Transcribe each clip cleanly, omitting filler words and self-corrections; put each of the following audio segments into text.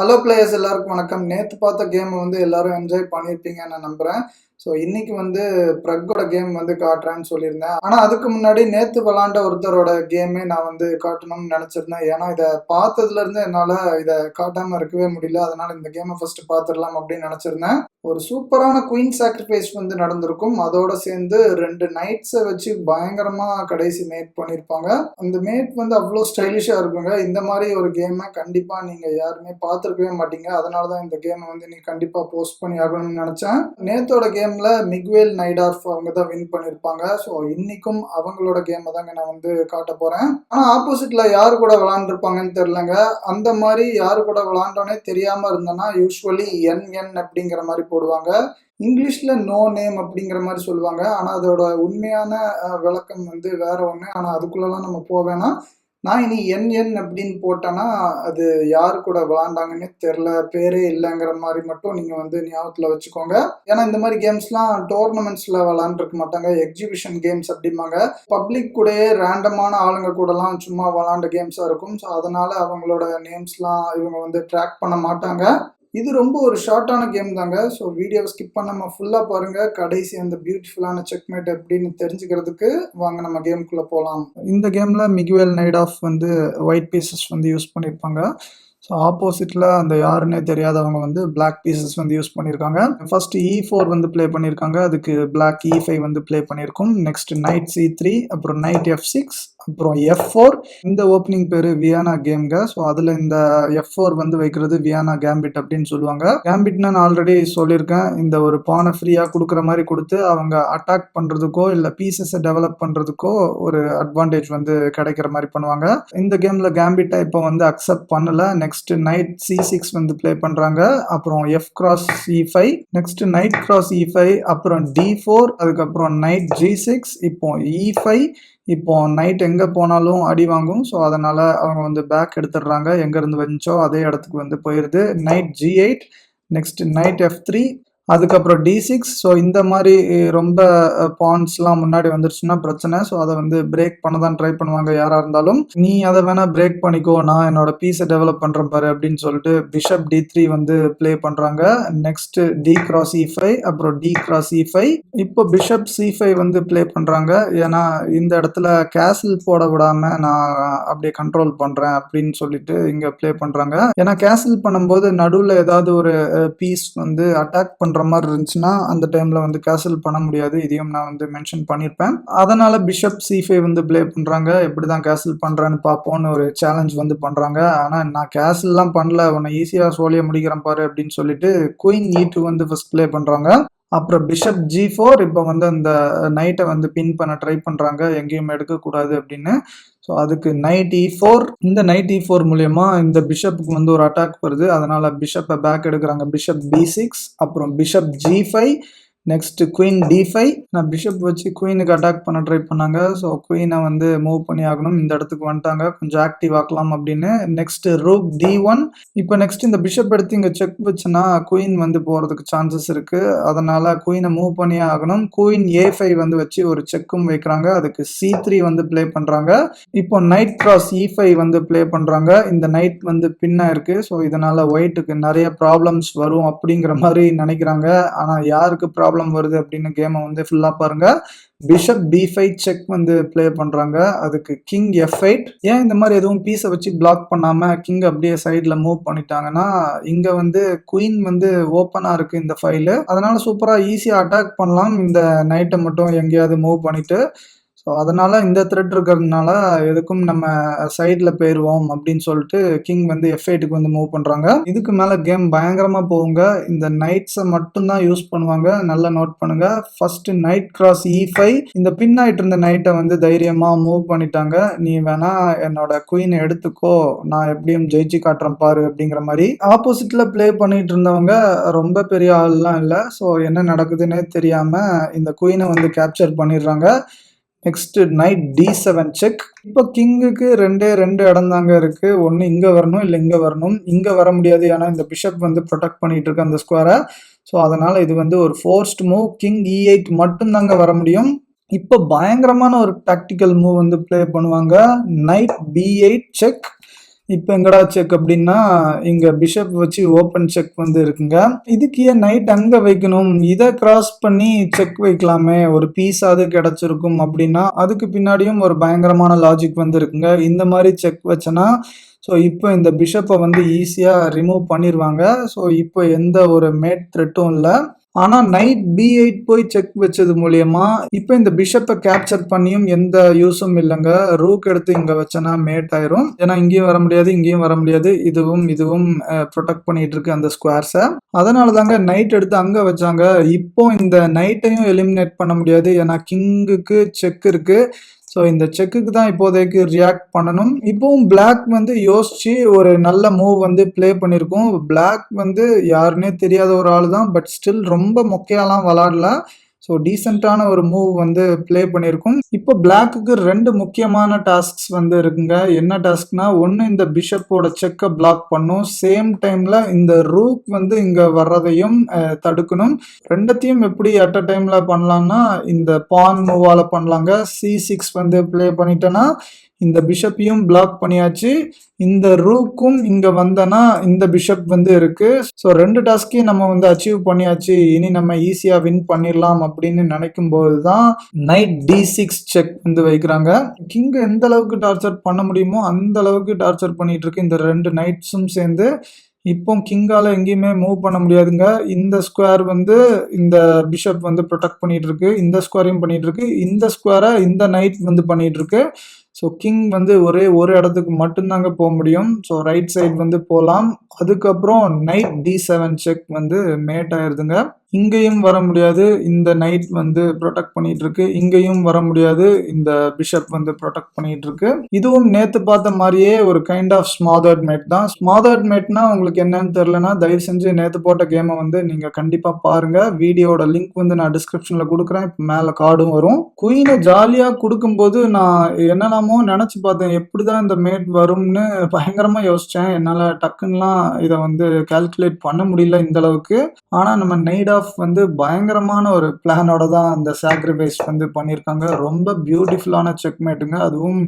Hello players எல்லாருக்கும் வணக்கம். நேற்று பார்த்த கேம் வந்து எல்லாரும் என்ஜாய் பண்ணியிருப்பீங்கன்னு நான் நம்புகிறேன். ஸோ இன்னைக்கு வந்து ப்ரக்கோட கேம் வந்து காட்டுறேன்னு சொல்லியிருந்தேன். ஆனால் அதுக்கு முன்னாடி நேற்று விளாண்ட ஒருத்தரோட கேமே நான் வந்து காட்டணும்னு நினச்சிருந்தேன். ஏன்னா இதை பார்த்ததுலேருந்து என்னால் இதை காட்டாமல் இருக்கவே முடியல. அதனால் இந்த கேமை ஃபஸ்ட்டு பார்த்துடலாம் அப்படின்னு நினச்சிருந்தேன். ஒரு சூப்பரான குயின் சாக்ரிஃபைஸ் வந்து நடந்திருக்கும். அதோட சேர்ந்து 2 நைட்ஸை வச்சு பயங்கரமாக கடைசி மேட் பண்ணியிருப்பாங்க. அந்த மேட் வந்து அவ்வளோ ஸ்டைலிஷாக இருக்குங்க. இந்த மாதிரி ஒரு கேமை கண்டிப்பாக நீங்கள் யாருமே பார்த்துருக்கவே மாட்டீங்க. அதனால தான் இந்த கேமை வந்து நீ கண்டிப்பாக போஸ்ட் பண்ணி ஆகணும்னு நினச்சேன். நேத்தோட கேமில் மிக்வேல் நைடார்ஃப் அவங்க தான் வின் பண்ணியிருப்பாங்க. ஸோ இன்னைக்கும் அவங்களோட கேமை தாங்க நான் வந்து காட்ட போகிறேன். ஆனால் ஆப்போசிட்டில் யார் கூட விளாண்டுருப்பாங்கன்னு தெரிலங்க. அந்த மாதிரி யார் கூட விளாண்டோன்னே தெரியாமல் இருந்தேன்னா யூஸ்வலி என் அப்படிங்கிற மாதிரி போடுவாங்க. இங்கிலீஷில் நோ நேம் அப்படிங்கிற மாதிரி சொல்லுவாங்க. ஆனால் அதோட உண்மையான விளக்கம் வந்து வேற ஒன்று. ஆனால் அதுக்குள்ளெல்லாம் நம்ம போவேன்னா நான் இனி என் அப்படின்னு போட்டேன்னா அது யார் கூட விளாண்டாங்கன்னே தெரில, பேரே இல்லைங்கிற மாதிரி மட்டும் நீங்கள் வந்து ஞாபகத்தில் வச்சுக்கோங்க. ஏன்னா இந்த மாதிரி கேம்ஸ்லாம் டோர்னமெண்ட்ஸில் விளாண்டுருக்க மாட்டாங்க, எக்ஸிபிஷன் கேம்ஸ் அப்படிம்பாங்க. பப்ளிக் கூடயே ரேண்டமான ஆளுங்க கூடலாம் சும்மா விளாண்ட கேம்ஸாக இருக்கும். ஸோ அதனால் அவங்களோட நேம்ஸ்லாம் இவங்க வந்து ட்ராக் பண்ண மாட்டாங்க. இது ரொம்ப ஒரு ஷார்ட்டான கேம் தாங்க. ஸோ வீடியோவை ஸ்கிப் பண்ணாமல் ஃபுல்லாக பாருங்கள். கடைசி அந்த பியூட்டிஃபுல்லான செக்மேட் எப்படின்னு தெரிஞ்சுக்கிறதுக்கு வாங்க நம்ம கேமுக்குள்ளே போகலாம். இந்த கேமில் மிகுவேல் நைடாஃப் வந்து ஒயிட் பீசஸ் வந்து யூஸ் பண்ணியிருப்பாங்க. ஸோ ஆப்போசிட்டில் அந்த யாருன்னே தெரியாதவங்க வந்து பிளாக் பீசஸ் வந்து யூஸ் பண்ணியிருக்காங்க. ஃபர்ஸ்ட் E4 வந்து ப்ளே பண்ணியிருக்காங்க. அதுக்கு பிளாக் E5 வந்து ப்ளே பண்ணியிருக்கும். நெக்ஸ்ட் நைட் C3, அப்புறம் நைட் F6, அப்புறம் F4. இந்த ஓப்பனிங் பேர் வியானா கேம்ங்க. ஸோ அதில் இந்த F4 வந்து வைக்கிறது வியானா கேம்பிட் அப்படின்னு சொல்லுவாங்க. கேம்பிட்னா நான் ஆல்ரெடி சொல்லியிருக்கேன். இந்த ஒரு பானை ஃப்ரீயாக கொடுக்குற மாதிரி கொடுத்து அவங்க அட்டாக் பண்ணுறதுக்கோ இல்லை பீசஸை டெவலப் பண்ணுறதுக்கோ ஒரு அட்வான்டேஜ் வந்து கிடைக்கிற மாதிரி பண்ணுவாங்க. இந்த கேமில் கேம்பிட்டை இப்போ வந்து அக்செப்ட் பண்ணலை. நெக்ஸ்ட் நைட் C6 வந்து ப்ளே பண்ணுறாங்க. அப்புறம் F cross E5, next night cross E5, அப்புறம் D4, அதுக்கப்புறம் நைட் G6, இப்போ E5. இப்போ நைட் எங்கே போனாலும் அடி வாங்கும். ஸோ அதனால் அவங்க வந்து பேக் எடுத்துடுறாங்க. எங்கேருந்து வந்துச்சோ அதே இடத்துக்கு வந்து போயிடுது. Night G8, next night F3, அதுக்கப்புறம் D6. ஸோ இந்த மாதிரி ரொம்ப பாயிண்ட்ஸ்லாம் முன்னாடி வந்துருச்சுன்னா பிரச்சனை. ஸோ அதை வந்து பிரேக் பண்ண தான் ட்ரை பண்ணுவாங்க யாராக இருந்தாலும். நீ அதை வேணால் பிரேக் பண்ணிக்கோ, நான் என்னோட பீஸை டெவலப் பண்ணுறேன் பாரு அப்படின்னு சொல்லிட்டு பிஷப் D3 வந்து ப்ளே பண்ணுறாங்க. நெக்ஸ்ட் D cross E5, அப்புறம் D cross E5. இப்போ பிஷப் C5 வந்து ப்ளே பண்ணுறாங்க. ஏன்னா இந்த இடத்துல கேசில் போட விடாமல் நான் அப்படியே கண்ட்ரோல் பண்ணுறேன் அப்படின்னு சொல்லிட்டு இங்கே ப்ளே பண்ணுறாங்க. ஏன்னா கேசில் பண்ணும்போது நடுவில் ஏதாவது ஒரு பீஸ் வந்து அட்டாக் பண்ணுற மாதிரி இருந்துச்சுன்னா அந்த டைமில் வந்து கேன்சல் பண்ண முடியாது. இதையும் நான் வந்து மென்ஷன் பண்ணியிருப்பேன். அதனால் பிஷப் C5 வந்து ப்ளே பண்ணுறாங்க. எப்படி தான் கேன்சல் பண்ணுறேன்னு பார்ப்போன்னு ஒரு சேலஞ்ச் வந்து பண்ணுறாங்க. ஆனால் நான் கேன்சல்லாம் பண்ணல, உன்னை ஈஸியாக சோழியை முடிக்கிறேன் பாரு அப்படின்னு சொல்லிட்டு குயின் E2 வந்து ஃபர்ஸ்ட் ப்ளே பண்ணுறாங்க. அப்புறம் பிஷப் G4. இப்போ வந்து அந்த நைட்டை வந்து பின் பண்ண ட்ரை பண்ணுறாங்க, எங்கேயும் எடுக்கக்கூடாது அப்படின்னு. ஸோ அதுக்கு நைட் E4. இந்த நைட் E4 மூலயமா இந்த பிஷப்புக்கு வந்து ஒரு அட்டாக் வருது. அதனால் பிஷப்பை பேக் எடுக்கிறாங்க. பிஷப் B6, அப்புறம் bishop G5, next queen D5. நான் பிஷப் வச்சு குயினுக்கு அட்டாக் பண்ண ட்ரை பண்ணாங்க. ஸோ குயினை வந்து மூவ் பண்ணி ஆகணும். இந்த இடத்துக்கு வந்துட்டாங்க, கொஞ்சம் ஆக்டிவ் ஆக்கலாம் அப்படின்னு. Next rook D1. இப்போ நெக்ஸ்ட் இந்த பிஷப் எடுத்து இங்கே செக் வச்சுன்னா குயின் வந்து போகிறதுக்கு சான்சஸ் இருக்குது. அதனால் குயினை மூவ் பண்ணி ஆகணும். குயின் A5 வந்து வச்சு ஒரு செக்கும் வைக்கிறாங்க. அதுக்கு C3 வந்து ப்ளே பண்ணுறாங்க. இப்போ நைட் cross E5 வந்து ப்ளே பண்ணுறாங்க. இந்த நைட் வந்து பின்னாக இருக்குது. ஸோ இதனால் ஒயிட்டுக்கு நிறைய ப்ராப்ளம்ஸ் வரும் அப்படிங்கிற மாதிரி நினைக்கிறாங்க. ஆனால் யாருக்கு ப்ராப்ளம் வருது அப்படின்னு கேமை வந்து ஃபுல்லாக பாருங்க. பிஷப் B5 செக் வந்து ப்ளே பண்ணுறாங்க. அதுக்கு கிங் F8. ஏன் இந்த மாதிரி எதுவும் பீஸை வச்சு பிளாக் பண்ணாமல் கிங் அப்படியே சைடில் மூவ் பண்ணிட்டாங்கன்னா இங்கே வந்து குயின் வந்து ஓப்பனாக இருக்குது இந்த ஃபைலு. அதனால் சூப்பராக ஈஸியாக அட்டாக் பண்ணலாம் இந்த நைட்டை மட்டும் எங்கேயாவது மூவ் பண்ணிவிட்டு. ஸோ அதனால் இந்த த்ரெட் இருக்கிறதுனால எதுக்கும் நம்ம சைடில் போயிடுவோம் அப்படின்னு சொல்லிட்டு கிங் வந்து F8க்கு வந்து மூவ் பண்ணுறாங்க. இதுக்கு மேலே கேம் பயங்கரமாக போகுங்க. இந்த நைட்ஸை மட்டும்தான் யூஸ் பண்ணுவாங்க, நல்லா நோட் பண்ணுங்க. First night cross E5. இந்த பின் ஆகிட்டு இருந்த நைட்டை வந்து தைரியமாக மூவ் பண்ணிட்டாங்க. நீ வேணா என்னோட குயினை எடுத்துக்கோ, நான் எப்படியும் ஜெயிச்சு காட்டுறேன் பாரு அப்படிங்கிற மாதிரி. ஆப்போசிட்டில் ப்ளே பண்ணிட்டு இருந்தவங்க ரொம்ப பெரிய ஆள்லாம் இல்லை. ஸோ என்ன நடக்குதுன்னே தெரியாமல் இந்த குயினை வந்து கேப்சர் பண்ணிடுறாங்க. Next night D7 check. இப்போ கிங்குக்கு 2 இடம் தாங்க இருக்கு. ஒன்று இங்கே வரணும், இல்லை இங்கே வரணும். இங்கே வர முடியாது, ஏன்னா இந்த பிஷப் வந்து ப்ரொடெக்ட் பண்ணிட்டு இருக்கு அந்த ஸ்கொயரை. ஸோ அதனால இது வந்து ஒரு ஃபோர்ஸ்ட் மூவ். கிங் E8 மட்டும் தாங்க வர முடியும். இப்போ பயங்கரமான ஒரு டாக்டிக்கல் மூவ் வந்து ப்ளே பண்ணுவாங்க. Night B8 check. இப்போ எங்கடா செக் அப்படின்னா இங்க பிஷப் வச்சு ஓப்பன் செக் வந்து இருக்குங்க. இதுக்கு ஏன் நைட் அங்க வைக்கணும்? இதை கிராஸ் பண்ணி செக் வைக்கலாமே, ஒரு பீஸாவது கிடைச்சிருக்கும் அப்படின்னா அதுக்கு பின்னாடியும் ஒரு பயங்கரமான லாஜிக் வந்து இருக்குங்க. இந்த மாதிரி செக் வச்சனா ஸோ இப்போ இந்த பிஷப்பை வந்து ஈஸியா ரிமூவ் பண்ணிடுவாங்க. ஸோ இப்போ எந்த ஒரு மேட் த்ரெட்டும் இல்லை. ஆனா நைட் B8 போய் செக் வச்சது மூலியமா இப்ப இந்த பிஷப்பை கேப்சர் பண்ணியும் எந்த யூஸும் இல்லைங்க. ரூக் எடுத்து இங்க வச்சனா மேட் ஆயிரும். ஏன்னா இங்கேயும் வர முடியாது, இங்கேயும் வர முடியாது. இதுவும் ப்ரொடெக்ட் பண்ணிட்டு இருக்கு அந்த ஸ்கொயர்ஸை. அதனால தாங்க நைட் எடுத்து அங்க வச்சாங்க. இப்போ இந்த நைட்டையும் எலிமினேட் பண்ண முடியாது, ஏன்னா கிங்குக்கு செக் இருக்கு. ஸோ இந்த செக்குக்கு தான் இப்போதைக்கு ரியாக்ட் பண்ணணும். இப்போவும் பிளாக் வந்து யோசிச்சு ஒரு நல்ல மூவ் வந்து ப்ளே பண்ணியிருக்கோம். பிளாக் வந்து யாருன்னே தெரியாத ஒரு ஆள் தான், பட் ஸ்டில் ரொம்ப மொக்கையாலாம் விளாடல. ஸோ டீசெண்டான ஒரு மூவ் வந்து ப்ளே பண்ணியிருக்கும். இப்போ பிளாக்குக்கு 2 முக்கியமான டாஸ்க்ஸ் வந்து இருக்குங்க. என்ன டாஸ்க்னா, ஒன்று இந்த பிஷப்போட செக்கை பிளாக் பண்ணும், சேம் டைம்ல இந்த ரூக் வந்து இங்க வர்றதையும் தடுக்கணும். ரெண்டத்தையும் எப்படி அட் அ டைம்ல பண்ணலாம்னா, இந்த பான் மூவால பண்ணலாங்க. C6 வந்து ப்ளே பண்ணிட்டேன்னா இந்த பிஷப்பையும் பிளாக் பண்ணியாச்சு, இந்த ரூக்கும் இங்க வந்தனா இந்த பிஷப் வந்து இருக்கு. ஸோ 2 டாஸ்கையும் நம்ம வந்து அச்சீவ் பண்ணியாச்சு, இனி நம்ம ஈஸியா வின் பண்ணிடலாம் அப்படின்னு நினைக்கும் போது தான் நைட் D6 செக் வந்து வைக்கிறாங்க. கிங் எந்த அளவுக்கு டார்ச்சர் பண்ண முடியுமோ அந்த அளவுக்கு டார்ச்சர் பண்ணிட்டு இருக்கு இந்த 2 நைட்ஸும் சேர்ந்து. இப்போ கிங்கால எங்கேயுமே மூவ் பண்ண முடியாதுங்க. இந்த ஸ்கொயர் வந்து இந்த பிஷப் வந்து ப்ரொடெக்ட் பண்ணிட்டு இருக்கு, இந்த ஸ்கொயரையும் பண்ணிட்டு இருக்கு, இந்த ஸ்கொயரை இந்த நைட் வந்து பண்ணிட்டு இருக்கு. ஸோ கிங் வந்து ஒரே ஒரு இடத்துக்கு மட்டும்தாங்க போக முடியும். ஸோ ரைட் சைடு வந்து போகலாம். அதுக்கப்புறம் நைட் D7 செக் வந்து மேட் ஆயிருதுங்க. இங்கேயும் வர முடியாது, இந்த நைட் வந்து ப்ரொடெக்ட் பண்ணிட்டு இருக்கு, இங்கேயும் வர முடியாது, இந்த பிஷப் வந்து ப்ரொடெக்ட் பண்ணிட்டு இருக்கு. இதுவும் நேத்து பார்த்த மாதிரியே ஒரு கைண்ட் ஆஃப் ஸ்மாதர்ட் மேட் தான். ஸ்மாதர்ட் மேட்னா உங்களுக்கு என்னன்னு தெரியலனா தயவு செஞ்சு நேத்து போட்ட கேமை வந்து நீங்க கண்டிப்பா பாருங்க. வீடியோட லிங்க் வந்து நான் டிஸ்கிரிப்ஷன்ல கொடுக்குறேன். மேல கார்டும் வரும். குயினை ஜாலியா கொடுக்கும்போது நான் என்னெல்லாமோ நினைச்சு பார்த்தேன், எப்படிதான் இந்த மேட் வரும்னு பயங்கரமா யோசிச்சேன். என்னால டக்குன்னுலாம் இதை வந்து கால்குலேட் பண்ண முடியல இந்த அளவுக்கு. ஆனா நம்ம நைட் வந்து பயங்கரமான ஒரு பிளானோட தான் அந்த சாக்ரிஃபைஸ் வந்து பண்ணியிருக்காங்க. ரொம்ப பியூட்டிஃபுல்லான செக்மேட்டுங்க. அதுவும்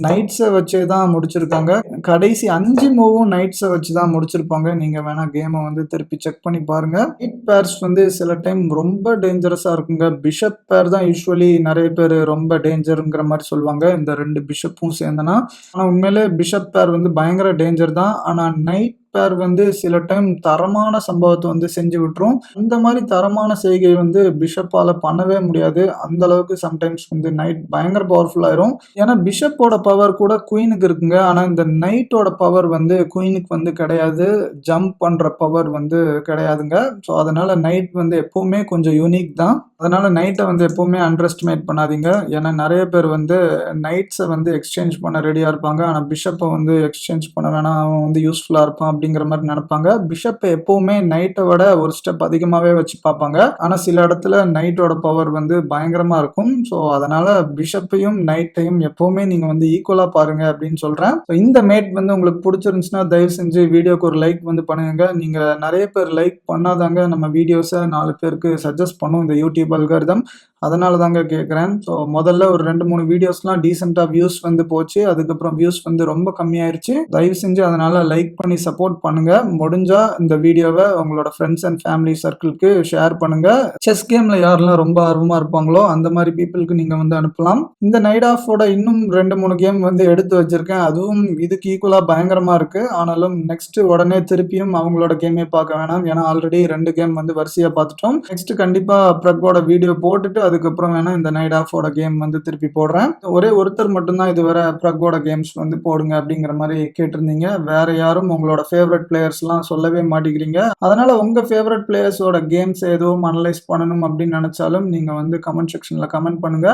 நைட்ஸை வச்சே தான் முடிச்சிருக்காங்க. கடைசி 5 மூவும் நைட்ஸை வச்சு தான் முடிச்சிருப்பாங்க. நீங்க வேணா கேமை வந்து திருப்பி செக் பண்ணி பாருங்க. நைட் பேர்ஸ் வந்து சில டைம் ரொம்ப டேஞ்சரஸா இருக்குங்க. பிஷப் பேர் தான் யூஸ்வலி நிறைய பேர் ரொம்ப டேஞ்சருங்கிற மாதிரி சொல்லுவாங்க, இந்த 2 பிஷப்பும் சேர்ந்தனா. ஆனா உண்மையிலே பிஷப் பேர் வந்து பயங்கர டேஞ்சர் தான். ஆனா நைட் பேர் வந்து சில டைம் தரமான சம்பவத்தை வந்து செஞ்சு விட்டுரும். அந்த மாதிரி தரமான செய்கை வந்து பிஷப்பால பண்ணவே முடியாது. அந்த அளவுக்கு சம்டைம்ஸ் வந்து நைட் பயங்கர பவர்ஃபுல் ஆயிரும். ஏன்னா பிஷப்போட பவர் கூட குயினுக்கு இருக்குங்க. ஆனா இந்த நைட்டோட பவர் வந்து குயினுக்கு வந்து கிடையாது. ஜம்ப் பண்ற பவர் வந்து கிடையாதுங்க. ஸோ அதனால நைட் வந்து எப்பவுமே கொஞ்சம் யூனிக் தான். அதனால நைட்டை வந்து எப்பவுமே அண்டர் எஸ்டிமேட் பண்ணாதீங்க. ஏன்னா நிறைய பேர் வந்து நைட்ஸை வந்து எக்ஸ்சேஞ்ச் பண்ண ரெடியா இருப்பாங்க. ஆனால் பிஷப்பை வந்து எக்ஸ்சேஞ்ச் பண்ண வேணாம், அவன் வந்து யூஸ்ஃபுல்லா இருப்பான் அப்படிங்கிற மாதிரி நினைப்பாங்க. பிஷப்பை எப்பவுமே நைட்டை விட ஒரு ஸ்டெப் அதிகமாகவே வச்சு பார்ப்பாங்க. ஆனால் சில இடத்துல நைட்டோட பவர் வந்து பயங்கரமா இருக்கும். ஸோ அதனால பிஷப்பையும் நைட்டையும் எப்பவுமே நீங்க வந்து ஈக்குவலா பாருங்க அப்படின்னு சொல்றேன். இந்த மேட் வந்து உங்களுக்கு பிடிச்சிருந்துச்சுன்னா தயவு செஞ்சு வீடியோக்கு ஒரு லைக் வந்து பண்ணுங்க. நீங்க நிறைய பேர் லைக் பண்ணாதாங்க நம்ம வீடியோஸை 4 பேருக்கு சஜஸ்ட் பண்ணும் இந்த யூடியூப் அல்காரிதம். அதனால தாங்க கேட்குறேன். ஸோ முதல்ல ஒரு 2-3 வீடியோஸ்லாம் டீசெண்டாக வியூஸ் வந்து போச்சு, அதுக்கப்புறம் வியூஸ் வந்து ரொம்ப கம்மியாயிருச்சு. தயவு செஞ்சு அதனால லைக் பண்ணி சப்போர்ட் பண்ணுங்க. முடிஞ்சா இந்த வீடியோவை உங்களோட ஃப்ரெண்ட்ஸ் அண்ட் ஃபேமிலி சர்க்கிளுக்கு ஷேர் பண்ணுங்க. செஸ் கேம்ல யாரெல்லாம் ரொம்ப ஆர்வமா இருப்பாங்களோ அந்த மாதிரி பீப்புளுக்கு நீங்க வந்து அனுப்பலாம். இந்த நைட் ஆஃபோட இன்னும் 2-3 கேம் வந்து எடுத்து வச்சிருக்கேன். அதுவும் இதுக்கு ஈக்குவலா பயங்கரமா இருக்கு. ஆனாலும் நெக்ஸ்ட் உடனே திருப்பியும் அவங்களோட கேமே பார்க்க வேணாம், ஏன்னா ஆல்ரெடி 2 கேம் வந்து வரிசையா பார்த்துட்டோம். நெக்ஸ்ட் கண்டிப்பா பிரக்கோட வீடியோ போட்டுட்டு அதுக்கப்புறம் வேணா இந்த நைட் ஆஃபோட கேம் வந்து திருப்பி போடுறேன். ஒரே ஒருத்தர் மட்டும்தான் இதுவரை பிரக்கோட கேம்ஸ் வந்து போடுங்க அப்படிங்கிற மாதிரி கேட்டிருந்தீங்க. வேற யாரும் உங்களோட ஃபேவரட் பிளேயர்ஸ்லாம் சொல்லவே மாட்டேங்கிறீங்க. அதனால உங்க ஃபேவரட் பிளேயர்ஸோட கேம்ஸ் எதுவும் அனலைஸ் பண்ணணும் அப்படின்னு நினைச்சாலும் நீங்க வந்து கமெண்ட் செக்ஷன்ல கமெண்ட் பண்ணுங்க.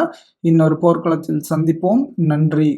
இன்னொரு போர்க்களத்தில் சந்திப்போம். நன்றி.